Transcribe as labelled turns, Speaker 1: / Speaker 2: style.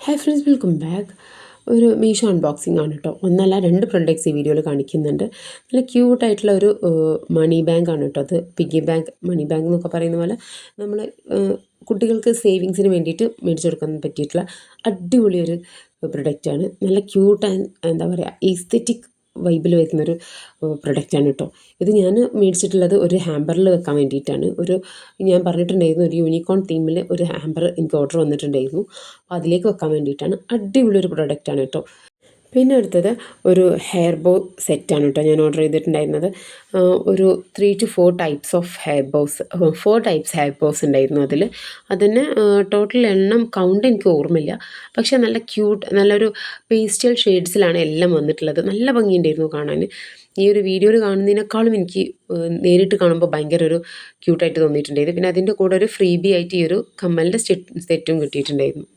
Speaker 1: Hi friends, welcome back. ഒരു Meesho unboxing ആണ് കേട്ടോ. ഒന്നല്ല, രണ്ട് പ്രൊഡക്ട്സ് ഈ വീഡിയോയിൽ കാണിക്കുന്നുണ്ട്. നല്ല ക്യൂട്ടായിട്ടുള്ള ഒരു മണി ബാങ്ക് ആണ് കേട്ടോ. അത് പിഗ്ഗി ബാങ്ക്, മണി ബാങ്ക് എന്നൊക്കെ പറയുന്ന പോലെ നമ്മൾ കുട്ടികൾക്ക് സേവിങ്സിന് വേണ്ടിയിട്ട് മേടിച്ചു കൊടുക്കാൻ പറ്റിയിട്ടുള്ള അടിപൊളി ഒരു പ്രൊഡക്റ്റാണ്. നല്ല ക്യൂട്ട് ആൻഡ് എന്താ പറയുക, ഈസ്തെറ്റിക് വൈബിൽ വരുന്നൊരു പ്രൊഡക്റ്റാണ് കേട്ടോ. ഇത് ഞാൻ മേടിച്ചിട്ടുള്ളത് ഒരു ഹാമ്പറിൽ വെക്കാൻ വേണ്ടിയിട്ടാണ്. ഞാൻ പറഞ്ഞിട്ടുണ്ടായിരുന്നു, ഒരു യൂണിക്കോൺ തീമിൽ ഒരു ഹാമ്പർ എനിക്ക് ഓർഡർ വന്നിട്ടുണ്ടായിരുന്നു. അപ്പോൾ അതിലേക്ക് വെക്കാൻ വേണ്ടിയിട്ടാണ്. അടിപൊളി ഒരു പ്രൊഡക്റ്റാണ് കേട്ടോ. പിന്നെ അടുത്തത് ഒരു ഹെയർ ബോ സെറ്റാണ് കേട്ടോ ഞാൻ ഓർഡർ ചെയ്തിട്ടുണ്ടായിരുന്നത്. ഒരു 3 to 4 types of hair boss, 4 types hair boss ഉണ്ടായിരുന്നു അതിൽ. അതിന് ടോട്ടൽ എണ്ണം കൗണ്ട് എനിക്ക് ഓർമ്മയില്ല. പക്ഷേ നല്ല ക്യൂട്ട്, നല്ലൊരു പേസ്റ്റൽ ഷെയ്ഡ്സിലാണ് എല്ലാം വന്നിട്ടുള്ളത്. നല്ല ഭംഗിയുണ്ടായിരുന്നു കാണാൻ. ഈ ഒരു വീഡിയോയിൽ കാണുന്നതിനേക്കാളും എനിക്ക് നേരിട്ട് കാണുമ്പോൾ ഭയങ്കര ഒരു ക്യൂട്ടായിട്ട് തോന്നിയിട്ടുണ്ടായിരുന്നു. പിന്നെ അതിൻ്റെ കൂടെ ഒരു ഫ്രീബി ആയിട്ട് ഈ ഒരു കമ്മലിൻ്റെ സെറ്റും കിട്ടിയിട്ടുണ്ടായിരുന്നു.